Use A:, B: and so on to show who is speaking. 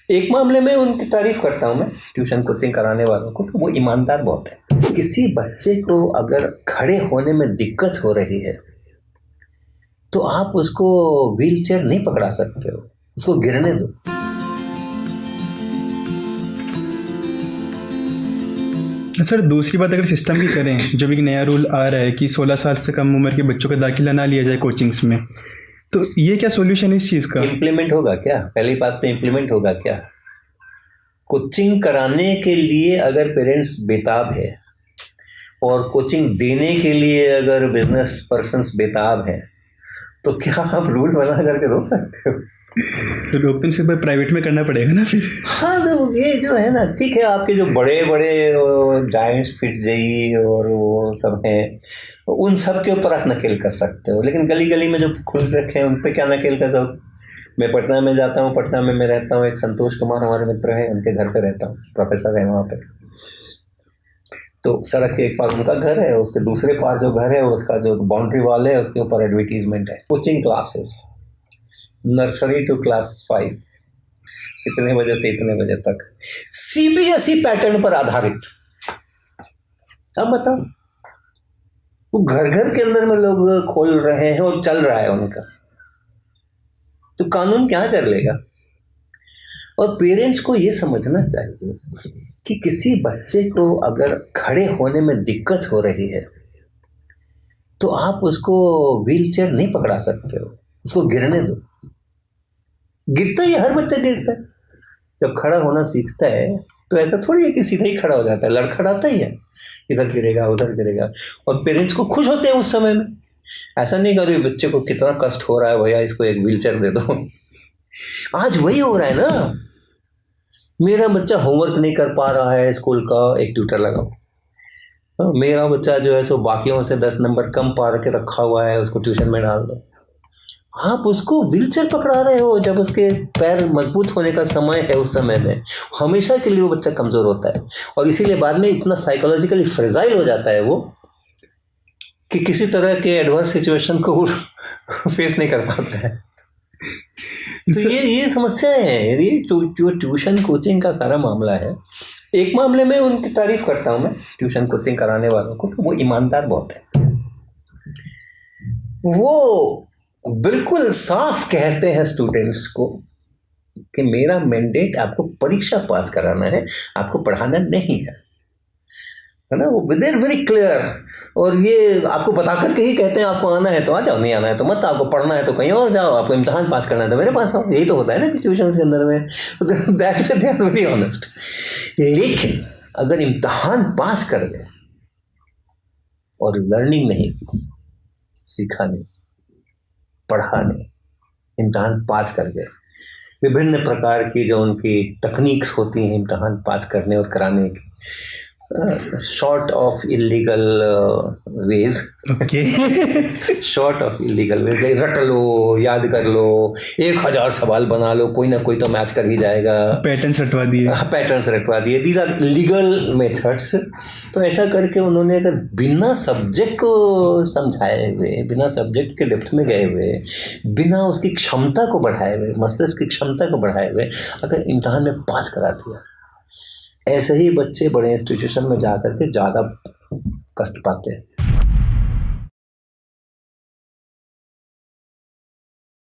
A: एक मामले में उनकी तारीफ करता हूँ मैं, ट्यूशन कोचिंग कराने वालों को, कि वो ईमानदार बहुत है। किसी बच्चे को अगर खड़े होने में दिक्कत हो रही है तो आप उसको व्हील चेयर नहीं पकड़ा सकते हो, उसको गिरने दो।
B: सर दूसरी बात, अगर सिस्टम की करें, जो भी नया रूल आ रहा है कि 16 साल से कम उम्र के बच्चों का दाखिला ना लिया जाए कोचिंग्स में, तो ये क्या सॉल्यूशन है इस चीज़ का?
A: इम्प्लीमेंट होगा क्या? पहली बात तो इम्प्लीमेंट होगा क्या? कोचिंग कराने के लिए अगर पेरेंट्स बेताब है और कोचिंग देने के लिए अगर बिजनेस पर्सन्स बेताब हैं, तो क्या आप रूल बना करके रोक सकते हो?
B: तो लोग तो सिर्फ प्राइवेट में करना पड़ेगा ना फिर।
A: हाँ, तो ये जो है ना, ठीक है, आपके जो बड़े बड़े जायंट्स फिट जेई और वो सब हैं, उन सब के ऊपर आप नकेल कर सकते हो, लेकिन गली गली में जो खुल रखे हैं उन पे क्या नकेल कर सकते? मैं पटना में जाता हूँ, पटना में मैं रहता हूँ, एक संतोष कुमार हमारे मित्र हैं, उनके घर पे रहता हूँ, प्रोफेसर है वहाँ पे। तो सड़क के एक पार उनका घर है, उसके दूसरे पार जो घर है उसका जो बाउंड्री वॉल है उसके ऊपर एडवर्टीजमेंट है, coaching classes, nursery to class 5, इतने बजे से इतने बजे तक, सीबीएसई पैटर्न पर आधारित। अब बताओ, वो घर घर के अंदर में लोग खोल रहे हैं और चल रहा है उनका, तो कानून क्या कर लेगा? और पेरेंट्स को ये समझना चाहिए कि किसी बच्चे को अगर खड़े होने में दिक्कत हो रही है तो आप उसको व्हील चेयर नहीं पकड़ा सकते हो, उसको गिरने दो। गिरता ही, हर बच्चा गिरता है। जब खड़ा होना सीखता है तो ऐसा थोड़ी है कि सीधा ही खड़ा हो जाता है, लड़खड़ाता ही है, इधर गिरेगा उधर गिरेगा, और पेरेंट्स को खुश होते हैं उस समय में। ऐसा नहीं करो बच्चे को कितना कष्ट हो रहा है, भैया इसको एक व्हील चेयर दे दो। आज वही हो रहा है ना, मेरा बच्चा होमवर्क नहीं कर पा रहा है स्कूल का, एक ट्यूटर लगाओ। मेरा बच्चा जो है सो बाकियों से 10 नंबर कम पा के रखा हुआ है, उसको ट्यूशन में डाल दो। आप उसको व्हीलचेयर पकड़ा रहे हो जब उसके पैर मजबूत होने का समय है, उस समय में हमेशा के लिए वो बच्चा कमज़ोर होता है, और इसीलिए बाद में इतना साइकोलॉजिकली फ्रेजाइल हो जाता है वो, कि किसी तरह के एडवर्स सिचुएशन को फेस नहीं कर पाता है। तो ये समस्याएं हैं, ये जो ट्यूशन कोचिंग का सारा मामला है। एक मामले में उनकी तारीफ करता हूँ मैं, ट्यूशन कोचिंग कराने वालों को, तो वो ईमानदार बहुत है। वो बिल्कुल साफ कहते हैं स्टूडेंट्स को कि मेरा मैंडेट आपको परीक्षा पास कराना है, आपको पढ़ाना नहीं है ना। वो देर वेरी क्लियर, और ये आपको बता करके ही कहते हैं आपको आना है तो आ जाओ, नहीं आना है तो मत, आपको पढ़ना है तो कहीं और जाओ, आपको इम्तिहान पास करना है तो मेरे पास आओ। यही तो होता है ना ट्यूशन के अंदर में, that they are very honest. लेकिन अगर इम्तिहान पास कर गए और लर्निंग नहीं की, सीखा नहीं, पढ़ा नहीं, इम्तिहान पास कर गए, विभिन्न प्रकार की जो उनकी तकनीक्स होती हैं इम्तिहान पास करने और कराने की, short of illegal ways, short of illegal ways, रट लो, याद कर लो, 1000 सवाल बना लो, कोई ना कोई तो मैच कर ही जाएगा,
B: पैटर्न्स रटवा दिए,
A: पैटर्न्स रटवा दिए, दीज आर लीगल मेथड्स। तो ऐसा करके उन्होंने अगर बिना सब्जेक्ट को समझाए हुए, बिना सब्जेक्ट के डेप्थ में गए हुए, बिना उसकी क्षमता को बढ़ाए हुए, मस्तिष्क की क्षमता को बढ़ाए हुए अगर इम्तिहान में पास करा दिया, ऐसे ही बच्चे बड़े इंस्टीट्यूशन में जा करके ज़्यादा कष्ट पाते हैं।